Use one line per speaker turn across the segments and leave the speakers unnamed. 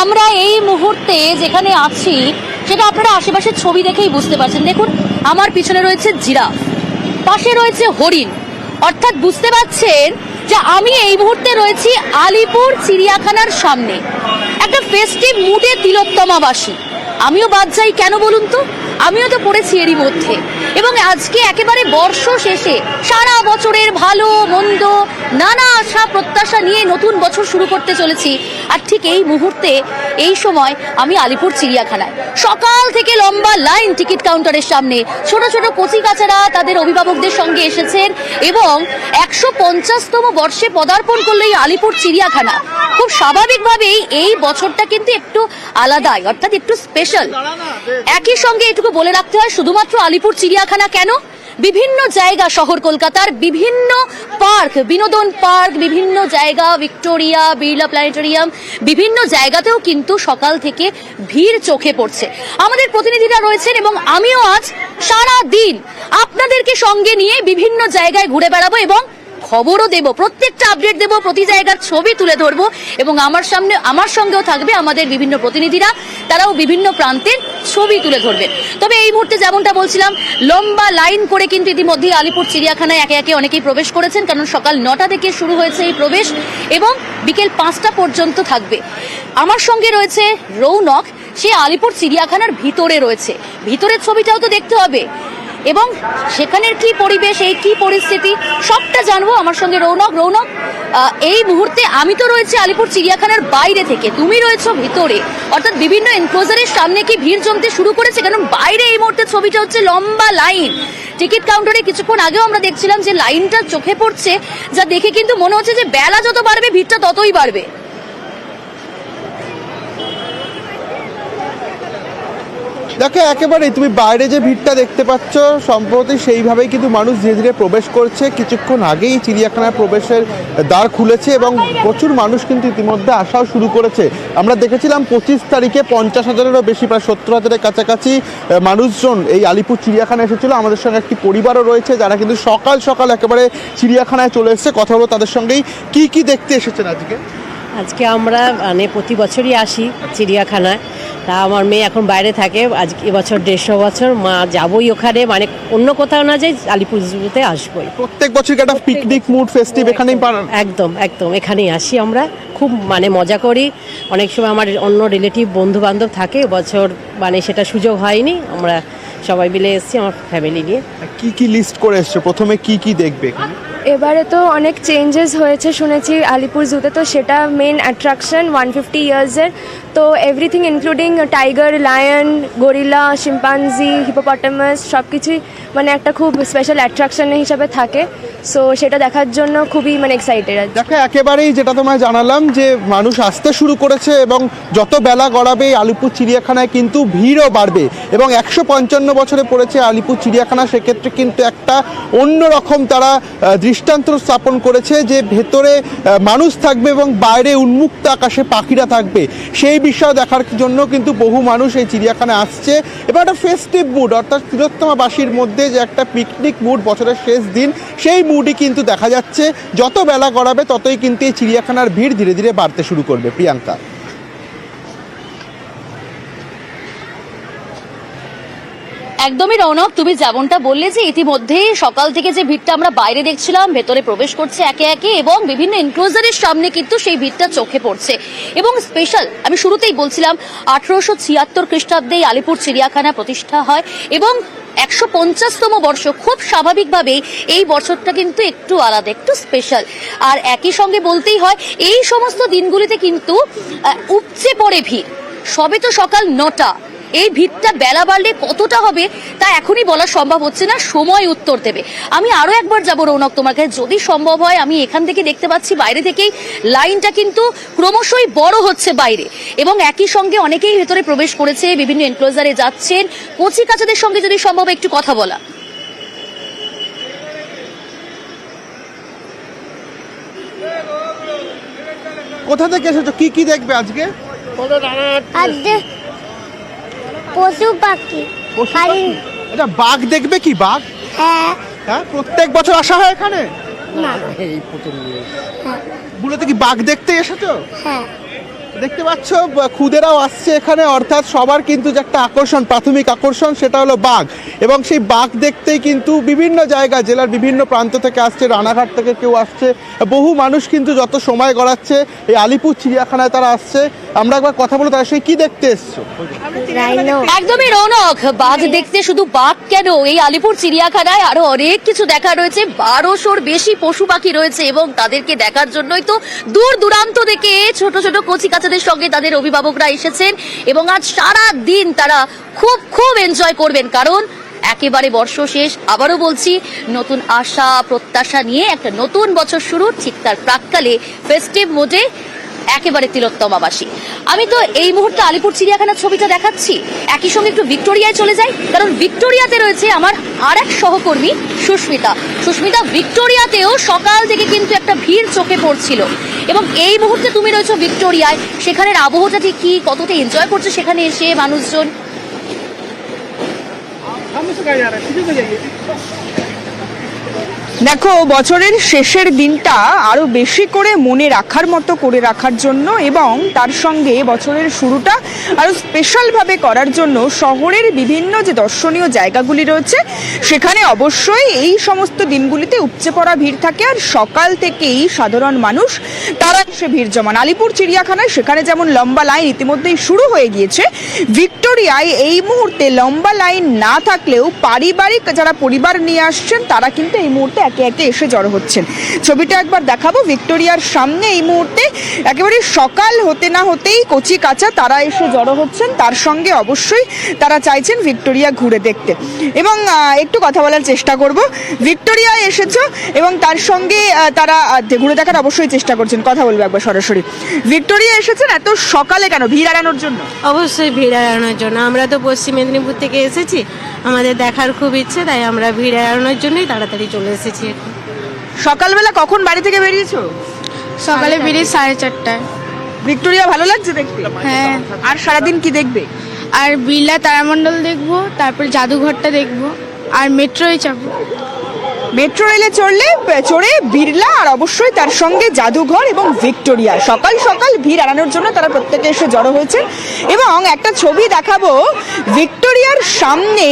আমরা এই মুহূর্তে যেখানে আছি সেটা আপনারা আশেপাশের ছবি দেখেই বুঝতে পারছেন। দেখুন, আমার পিছনে রয়েছে জিরাফ, পাশে রয়েছে হরিণ, অর্থাৎ বুঝতে পারছেন যে আমি এই মুহূর্তে রয়েছি আলিপুর চিড়িয়াখানার সামনে। একটা ফেস্টিভ মুডে তিলোত্তমাবাসী। আমিও বাদ যাই কেন বলুন তো, আমিও তো পড়েছি এরই মধ্যে। এবং আজকে একেবারে বর্ষ শেষে সারা বছরের ভালো মন্দ নানা আশা প্রত্যাশা নিয়ে নতুন বছর শুরু করতে চলেছি। আর ঠিক এই মুহূর্তে এই সময় আমি আলিপুর চিড়িয়াখানায়। সকাল থেকে লম্বা লাইন টিকিট কাউন্টারের সামনে। ছোট ছোট কচি কাচারা তাদের অভিভাবকদের সঙ্গে এসেছেন এবং 150তম বর্ষে পদার্পণ করলো এই আলিপুর চিড়িয়াখানা। খুব স্বাভাবিকভাবেই এই বছরটা কিন্তু একটু আলাদাই, অর্থাৎ একটু স্পেশাল। একই সঙ্গে এটুকু বলে রাখতে হয়, শুধুমাত্র আলিপুর চিড়িয়াখানা কেন, বিভিন্ন জায়গা শহর কলকাতার বিভিন্ন পার্ক, বিনোদন পার্ক, বিভিন্ন জায়গা, ভিক্টোরিয়া, বিড়লা প্ল্যানেটোরিয়াম, বিভিন্ন জায়গাতেও কিন্তু সকাল থেকে ভিড় চোখে পড়ছে। আমাদের প্রতিনিধিরা রয়েছেন এবং আমিও আজ সারা দিন আপনাদেরকে সঙ্গে নিয়ে বিভিন্ন জায়গায় ঘুরে বেড়াবো এবং খবরও দেব, প্রত্যেকটা আপডেট দেব, প্রতি জায়গার ছবি তুলে ধরবো এবং আমার সঙ্গেও থাকবে আমাদের বিভিন্ন প্রতিনিধিরা, তারাও বিভিন্ন প্রান্তের ছবি তুলে ধরবেন। তবে এই মুহূর্তে যেমনটা বলছিলাম, লম্বা লাইন করে কিন্তু ইতিমধ্যেই আলিপুর চিড়িয়াখানায় একে একে অনেকেই প্রবেশ করেছেন, কারণ সকাল 9টা থেকে শুরু হয়েছে এই প্রবেশ এবং বিকেল 5টা পর্যন্ত থাকবে। আমার সঙ্গে রয়েছে রৌনক, সে আলিপুর চিড়িয়াখানার ভিতরে রয়েছে। ভিতরের ছবিটাও তো দেখতে হবে এবং সেখানের কি পরিবেশ, এই কি পরিস্থিতি, সবটা জানবো। আমার সঙ্গে রৌনক। এই মুহূর্তে আমি তো রয়েছে আলিপুর চিড়িয়াখানার বাইরে থেকে, তুমি রয়েছো ভিতরে, অর্থাৎ বিভিন্ন এনক্লোজারের সামনে কি ভিড় জমতে শুরু করেছে? কারণ বাইরে এই মুহূর্তে ছবিটা হচ্ছে লম্বা লাইন। টিকিট কাউন্টারে কিছুক্ষণ আগেও আমরা দেখছিলাম যে লাইনটা চোখে পড়ছে, যা দেখে কিন্তু মনে হচ্ছে যে বেলা যত বাড়বে ভিড়টা ততই বাড়বে।
দেখো, একেবারেই তুমি বাইরে যে ভিড়টা দেখতে পাচ্ছ সম্প্রতি সেইভাবেই কিন্তু মানুষ ধীরে ধীরে প্রবেশ করছে। কিছুক্ষণ আগেই চিড়িয়াখানায় প্রবেশের দ্বার খুলেছে এবং প্রচুর মানুষ কিন্তু ইতিমধ্যে আসাও শুরু করেছে। আমরা দেখেছিলাম 25 তারিখে 50,000-এরও বেশি, প্রায় 70,000-এর কাছাকাছি মানুষজন এই আলিপুর চিড়িয়াখানায় এসেছিল। আমাদের সঙ্গে একটি পরিবারও রয়েছে যারা কিন্তু সকাল সকাল একেবারে চিড়িয়াখানায় চলে এসেছে। কথা বলবো তাদের সঙ্গেই। কি দেখতে এসেছেন আজকে?
আজকে আমরা প্রতি বছরই আসি চিড়িয়াখানায়। তা আমার মেয়ে এখন বাইরে থাকে, আজকে এবছর 150 বছর, মা যাবই ওখানে, অন্য কোথাও না যাই, আলিপুর জুতে আসবোই।
প্রত্যেক বছর একটা পিকনিক মুড, ফেস্টিভ এখানেই পালন।
একদম এখানেই আসি আমরা, খুব মজা করি। অনেক সময় আমার অন্য রিলেটিভ বন্ধু বান্ধব থাকে, এবছর সেটা সুযোগ হয়নি, আমরা সবাই মিলে এসেছি আমার ফ্যামিলি নিয়ে।
কি লিস্ট করে এসছো? প্রথমে কি দেখবে এখানে?
এবারে তো অনেক চেঞ্জেস হয়েছে শুনেছি আলিপুর জুতে, তো সেটা মেন অ্যাট্রাকশন 150 ইয়ার্সের। তো everything including tiger, lion, gorilla, chimpanzee, hippopotamus সব কিছুই একটা খুব স্পেশাল অ্যাট্রাকশন হিসাবে থাকে। সো সেটা দেখার জন্য খুবই এক্সাইটেড আছে।
দেখো, একেবারেই যেটা তোমায় জানালাম যে মানুষ আসতে শুরু করেছে এবং যত বেলা গড়াবে আলিপুর চিড়িয়াখানায় কিন্তু ভিড়ও বাড়বে এবং 155 বছরে পড়েছে আলিপুর চিড়িয়াখানা। সেক্ষেত্রে কিন্তু একটা অন্যরকম তারা দৃষ্টান্ত স্থাপন করেছে যে ভেতরে মানুষ থাকবে এবং বাইরে উন্মুক্ত আকাশে পাখিরা থাকবে। সেই বিষয় দেখার জন্য কিন্তু বহু মানুষ এই চিড়িয়াখানায় আসছে এবং একটা ফেস্টিভ মুড, অর্থাৎ তিলোত্তমাবাসীর মধ্যে যে একটা পিকনিক মুড, বছরের শেষ দিন, সেই মুডই কিন্তু দেখা যাচ্ছে। যত বেলা গড়াবে ততই কিন্তু এই চিড়িয়াখানার ভিড় ধীরে ধীরে বাড়তে শুরু করবে। প্রিয়াঙ্কা।
একদমই রৌনক, তুমি যেমনটা বললে যে ইতিমধ্যেই সকাল থেকে যে ভিড়টা আমরা বাইরে দেখছিলাম, ভেতরে প্রবেশ করছে একে একে এবং বিভিন্ন এনক্লোজারের সামনে কিন্তু সেই ভিড়টা চোখে পড়ছে। এবং স্পেশাল, আমি শুরুতেই বলছিলাম 1876 খ্রিস্টাব্দে আলিপুর চিড়িয়াখানা প্রতিষ্ঠা হয় এবং 150তম বর্ষ। খুব স্বাভাবিকভাবেই এই বছরটা কিন্তু একটু আলাদা, একটু স্পেশাল। আর একই সঙ্গে বলতেই হয় এই সমস্ত দিনগুলিতে কিন্তু উপচে পড়ে ভিড়। সবে তো সকাল 9টা, এই ভিড়টা বেলা বাড়লে কতটা হবে তা এখনই বলা সম্ভব হচ্ছে না, সময় উত্তর দেবে। আমি আরো একবার যাবো রৌনক তোমার কাছে, যদি সম্ভব হয়। আমি এখান থেকে দেখতে পাচ্ছি বাইরে থেকেই লাইনটা কিন্তু ক্রমশই বড় হচ্ছে বাইরে এবং একই সঙ্গে অনেকেই ভেতরে প্রবেশ করেছে, বিভিন্ন এনক্লোজারে যাচ্ছেন। কচি কাচাদের সঙ্গে যদি সম্ভব একটু কথা বলা।
কোথা থেকে এসেছো? কি দেখবে আজকে?
পশু পাখি।
এটা বাঘ দেখবে? কি বাঘ? হ্যাঁ, প্রত্যেক বছর আসা হয় এখানে?
না,
বুলোতে কি বাঘ দেখতে এসেছো?
হ্যাঁ।
দেখতে পাচ্ছ খুদেরাও আসছে এখানে, অর্থাৎ সবার কিন্তু যে একটা আকর্ষণ, প্রাথমিক আকর্ষণ সেটা হলো বাঘ, এবং সেই বাঘ দেখতেই কিন্তু বিভিন্ন জায়গা, জেলার বিভিন্ন প্রান্ত থেকে আসছে, রানাঘাট থেকে কেউ আসছে, বহু মানুষ কিন্তু যত সময় গড়াচ্ছে এই আলিপুর চিড়িয়াখানায় তারা আসছে। আমরা একবার কথা বলে তার সেই কি দেখতে এসছো?
রাইনো
একদমই রৌনক, বাঘ দেখতে শুধু বাঘ কেন, এই আলিপুর চিড়িয়াখানায় আরো অনেক কিছু দেখা রয়েছে, 1200-র বেশি পশু পাখি রয়েছে এবং তাদেরকে দেখার জন্যই তো দূর দূরান্ত থেকে ছোট ছোট কচি কাচাদের সঙ্গে তাদের অভিভাবকরা এসেছেন এবং আজ সারা দিন তারা খুব এনজয় করবেন, কারণ একেবারে বর্ষ শেষ। আবারও বলছি, নতুন আশা প্রত্যাশা নিয়ে একটা নতুন বছর শুরু, ঠিক তার প্রাক্কালে ফেস্টিভ মোডে একেবারে তিলোত্তমাবাসী। আমি তো এই মুহূর্তে আলিপুর চিড়িয়াখানার ছবিটা দেখাচ্ছি, একই সঙ্গে একটু ভিক্টোরিয়ায় চলে যাই, কারণ ভিক্টোরিয়াতে রয়েছে আমার আর এক সহকর্মী সুস্মিতা। ভিক্টোরিয়াতেও সকাল থেকে কিন্তু একটা ভিড় চোখে পড়ছিল, এবং এই মুহূর্তে তুমি রয়েছো ভিক্টোরিয়ায়, সেখানের আবহাওয়াটা ঠিক কি, কতটা এনজয় করছে সেখানে এসে মানুষজন?
দেখো, বছরের শেষের দিনটা আরো বেশি করে মনে রাখার মতো করে রাখার জন্য এবং তার সঙ্গে বছরের শুরুটা আরো স্পেশালভাবে করার জন্য শহরের বিভিন্ন যে দর্শনীয় জায়গাগুলি রয়েছে সেখানে অবশ্যই এই সমস্ত দিনগুলিতে উপচে পড়া ভিড় থাকে, আর সকাল থেকেই সাধারণ মানুষ তারা এসে ভিড় জমান। আলিপুর চিড়িয়াখানায় সেখানে যেমন লম্বা লাইন ইতিমধ্যেই শুরু হয়ে গিয়েছে, ভিক্টোরিয়ায় এই মুহূর্তে লম্বা লাইন না থাকলেও পারিবারিক যারা পরিবার নিয়ে আসছেন তারা কিন্তু এই মুহূর্তে একে একে এসে জড়ো হচ্ছেন। ছবিটা একবার দেখাবো, ভিক্টোরিয়ার সামনে এই মুহূর্তে একেবারে সকাল হতে না হতেই কচি কাঁচা তারা এসে জড়ো হচ্ছেন, তার সঙ্গে অবশ্যই তারা চাইছেন ভিক্টোরিয়া ঘুরে দেখতে। এবং একটু কথা বলার চেষ্টা করব, ভিক্টোরিয়ায় এসেছো এবং তার সঙ্গে তারা ঘুরে দেখার অবশ্যই চেষ্টা করছেন, কথা বলবো একবার সরাসরি। ভিক্টোরিয়া এসেছেন এত সকালে কেন, ভিড় এড়ানোর জন্য?
অবশ্যই ভিড় এড়ানোর জন্য, আমরা তো পশ্চিম মেদিনীপুর থেকে এসেছি, আমাদের দেখার খুব ইচ্ছে, তাই আমরা ভিড় এড়ানোর জন্যই তাড়াতাড়ি চলে এসেছি।
সকালবেলা কখন বাড়ি থেকে বেরিয়েছো?
সকালে বেরিয়ে 4:30টায়।
ভিক্টোরিয়া ভালো লাগছে দেখতে?
হ্যাঁ।
আর সারাদিন কি দেখবে?
আর বিড়লা তারামণ্ডল দেখবো, তারপর জাদুঘরটা দেখবো, আর মেট্রোয় চাপবো।
মেট্রো রেলে চড়ে বিড়লা আর অবশ্যই তার সঙ্গে জাদুঘর এবং ভিক্টোরিয়া। সকাল সকাল ভিড় এড়ানোর জন্য তারা প্রত্যেকে এসে জড়ো হয়েছে এবং একটা ছবি দেখাবো ভিক্টোরিয়ার সামনে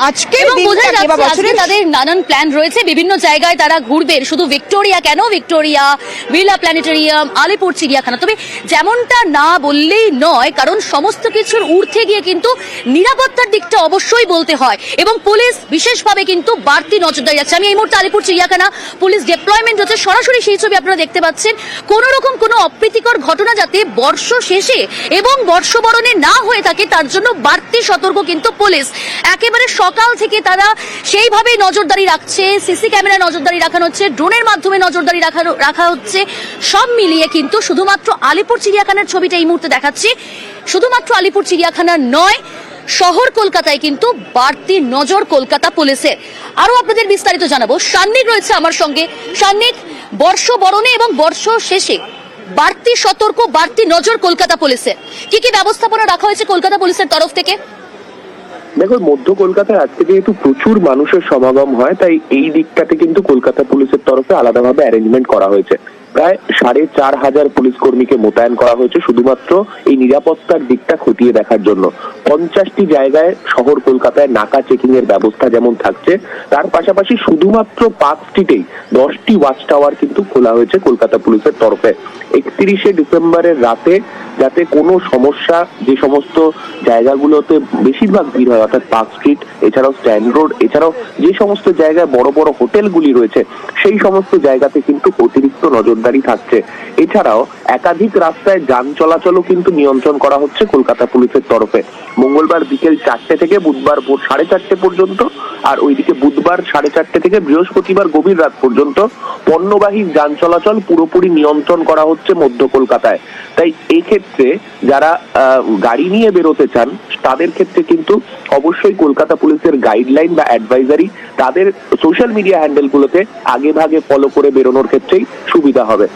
আজকের
এবং বোঝা
দিনটাকে বা
যাচ্ছে আজকে
বছরের
তাদের নানান প্ল্যান রয়েছে, বিভিন্ন জায়গায় তারা ঘুরবেন। শুধু ভিক্টোরিয়া কেন, ভিক্টোরিয়া, বিড়লা প্ল্যানেটেরিয়াম, আলিপুর চিড়িয়াখানা। তবে যেমনটা না বললেই নয়, কারণ সমস্ত কিছুর ঊর্ধ্বে গিয়ে কিন্তু নিরাপত্তার দিকটা অবশ্যই বলতে হয়, এবং পুলিশ বিশেষভাবে কিন্তু বাড়তি নজরদারি রাখছে। আমি এই মুহূর্তে আলিপুর চিড়িয়াখানা পুলিশ ডেপ্লয়মেন্ট হচ্ছে, সরাসরি সেই ছবি আপনারা দেখতে পাচ্ছেন। কোন রকম কোনো অপ্রীতিকর ঘটনা যাতে বর্ষ শেষে এবং বর্ষবরণে না হয়ে থাকে তার জন্য বাড়তি সতর্ক কিন্তু পুলিশ। একেবারে সকাল থেকে তারা সেইভাবে নজরদারি রাখছে, সিসি ক্যামেরায় নজরদারি রাখানো হচ্ছে, ড্রোনের মাধ্যমে নজরদারি রাখা হচ্ছে। সব মিলিয়ে কিন্তু শুধুমাত্র আলিপুর চিড়িয়াখানার ছবিটা এই মুহূর্তে দেখাচ্ছি, শুধুমাত্র আলিপুর চিড়িয়াখানার নয়, শহর কলকাতায় কিন্তু বাড়তি নজর কলকাতা পুলিশের। আরো আপনাদের বিস্তারিত জানাবো, সান্নিক রয়েছে আমার সঙ্গে। সান্নিক, বর্ষবরণে এবং বর্ষ শেষে বাড়তি সতর্ক, বাড়তি নজর কলকাতা পুলিশের, কি কি ব্যবস্থাপনা রাখা হয়েছে কলকাতা পুলিশের তরফ থেকে?
দেখো, মধ্য কলকাতায় আজকে যেহেতু প্রচুর মানুষের সমাগম হয়, তাই এই দিকটাতে কিন্তু কলকাতা পুলিশের তরফে আলাদাভাবে অ্যারেঞ্জমেন্ট করা হয়েছে। প্রায় 5,500 পুলিশ কর্মীকে মোতায়েন করা হয়েছে শুধুমাত্র এই নিরাপত্তার দিকটা খতিয়ে দেখার জন্য। 50টি জায়গায় শহর কলকাতায় নাকা চেকিং এর ব্যবস্থা যেমন থাকছে, তার পাশাপাশি শুধুমাত্র পার্ক স্ট্রিটেই 10টি ওয়াচ টাওয়ার কিন্তু খোলা হয়েছে কলকাতা পুলিশের তরফে। 31শে ডিসেম্বরের রাতে যাতে কোনো সমস্যা, যে সমস্ত জায়গাগুলোতে বেশিরভাগ ভিড় হয় অর্থাৎ পার্ক স্ট্রিট, এছাড়াও স্ট্যান্ড রোড, এছাড়াও যে সমস্ত জায়গায় বড় বড় হোটেলগুলি রয়েছে সেই সমস্ত জায়গাতে কিন্তু অতিরিক্ত নজরদারি থাকছে। এছাড়াও একাধিক রাস্তায় যান চলাচলও কিন্তু নিয়ন্ত্রণ করা হচ্ছে কলকাতা পুলিশের তরফে। মঙ্গলবার বিকেল 4টে থেকে বুধবার ভোর 4:30 পর্যন্ত, আর ওইদিকে বুধবার 4:30 থেকে বৃহস্পতিবার গভীর রাত পর্যন্ত পণ্যবাহী যান চলাচল পুরোপুরি নিয়ন্ত্রণ করা হচ্ছে মধ্য কলকাতায়। তাই এই ক্ষেত্রে যারা গাড়ি নিয়ে বেরোতে চান তাদের ক্ষেত্রে কিন্তু অবশ্যই কলকাতা পুলিশের গাইডলাইন বা অ্যাডভাইজারি তাদের সোশ্যাল মিডিয়া হ্যান্ডেলগুলোতে আগে ভাগে ফলো করে বেরোনোর ক্ষেত্রেই সুবিধা হবে।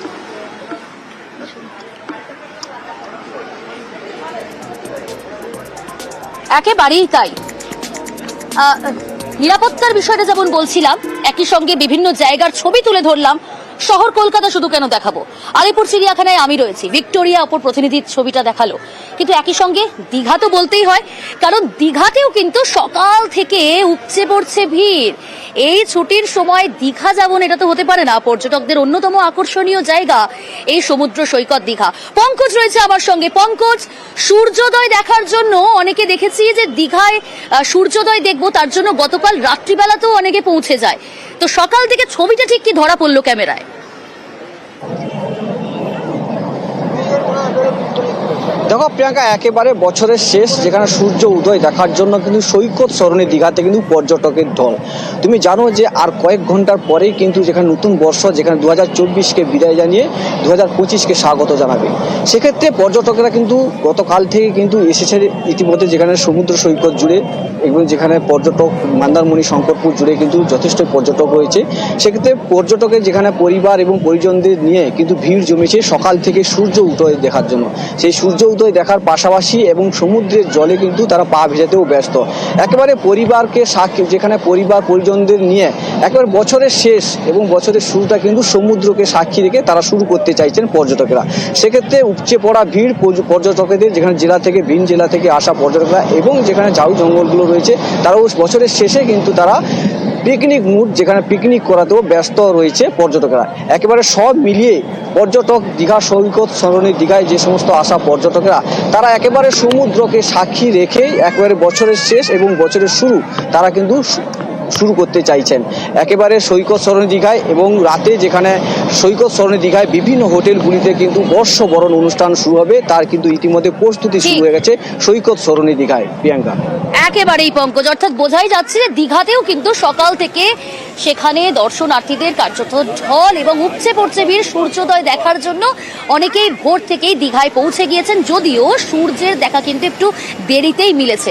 একেবারেই তাই। নিরাপত্তার বিষয়টা যেমন বলছিলাম, একই সঙ্গে বিভিন্ন জায়গার ছবি তুলে ধরলাম, শহর কলকাতা শুধু কেন দেখাবো, আলিপুর চিড়িয়াখানায় আমি রয়েছি, ভিক্টোরিয়া অপর প্রতিনিধির ছবিটা দেখালো, কিন্তু একই সঙ্গে দীঘা তো বলতেই হয়, কারণ দীঘাতেও কিন্তু সকাল থেকে উপচে পড়ছে ভিড়। এই ছুটির সময় দীঘা যাবন এটা তো হতে পারে না। পর্যটকদের অন্যতম আকর্ষণীয় জায়গা এই সমুদ্র সৈকত দীঘা। পঙ্কজ রয়েছে আমার সঙ্গে। পঙ্কজ, সূর্যোদয় দেখার জন্য অনেকে দেখেছি যে দীঘায় সূর্যোদয় দেখবো, তার জন্য গতকাল রাত্রিবেলাতেও অনেকে পৌঁছে যায়। তো সকাল থেকে ছবিটা ঠিক কি ধরা পড়লো ক্যামেরায়?
দেখো প্রিয়াঙ্কা, একেবারে বছরের শেষ, যেখানে সূর্য উদয় দেখার জন্য কিন্তু সৈকত সরণি দীঘাতে কিন্তু পর্যটকের ঢল। তুমি জানো যে আর কয়েক ঘন্টার পরেই কিন্তু যেখানে নতুন বর্ষ, যেখানে 2024কে বিদায় জানিয়ে 2025কে স্বাগত জানাবে, সেক্ষেত্রে পর্যটকেরা কিন্তু গতকাল থেকে কিন্তু এসেছে ইতিমধ্যে, যেখানে সমুদ্র সৈকত জুড়ে এবং যেখানে পর্যটক মন্দারমণি শঙ্করপুর জুড়ে কিন্তু যথেষ্ট পর্যটক রয়েছে। সেক্ষেত্রে পর্যটকের যেখানে পরিবার এবং পরিজনদের নিয়ে কিন্তু ভিড় জমেছে সকাল থেকে সূর্য উদয় দেখার জন্য। সেই সূর্য উদয় দেখার পাশাপাশি এবং সমুদ্রের জলে কিন্তু তারা পা ভেজাতেও ব্যস্ত। একেবারে পরিবারকে সাক্ষী, যেখানে পরিবার পরিজনদের নিয়ে একেবারে বছরের শেষ এবং বছরের শুরুটা কিন্তু সমুদ্রকে সাক্ষী রেখে তারা শুরু করতে চাইছেন পর্যটকেরা। সেক্ষেত্রে উপচে পড়া ভিড় পর্যটকদের, যেখানে জেলা থেকে ভিন জেলা থেকে আসা পর্যটকরা এবং যেখানে ঝাউ জঙ্গলগুলো রয়েছে, তারাও বছরের শেষে কিন্তু তারা পিকনিক মুড, যেখানে পিকনিক করাতেও ব্যস্ত রয়েছে পর্যটকরা। একেবারে সব মিলিয়ে পর্যটক দীঘা সৈকত সরণি দীঘায় যে সমস্ত আসা পর্যটকরা, তারা একেবারে সমুদ্রকে সাক্ষী রেখেই একেবারে বছরের শেষ এবং বছরের শুরু তারা কিন্তু শুরু করতে চাইছেন একেবারে সৈকত সরণি দীঘায়। এবং রাতে যেখানে সৈকত সরণি দীঘায় বিভিন্ন হোটেলগুলিতে কিন্তু বর্ষবরণ অনুষ্ঠান শুরু হবে, তার কিন্তু ইতিমধ্যে প্রস্তুতি শুরু হয়ে গেছে সৈকত সরণি দীঘায়। প্রিয়াঙ্কা,
একেবারেই পঙ্কজ, অর্থাৎ বোঝাই যাচ্ছে যে দীঘাতেও কিন্তু সকাল থেকে সেখানে দর্শনার্থীদের কার্যত ঢল এবং উপচে পড়ছে ভিড় সূর্যোদয় দেখার জন্য। অনেকেই ভোর থেকেই দীঘায় পৌঁছে গিয়েছেন, যদিও সূর্যের দেখা কিন্তু একটু দেরিতেই মিলেছে।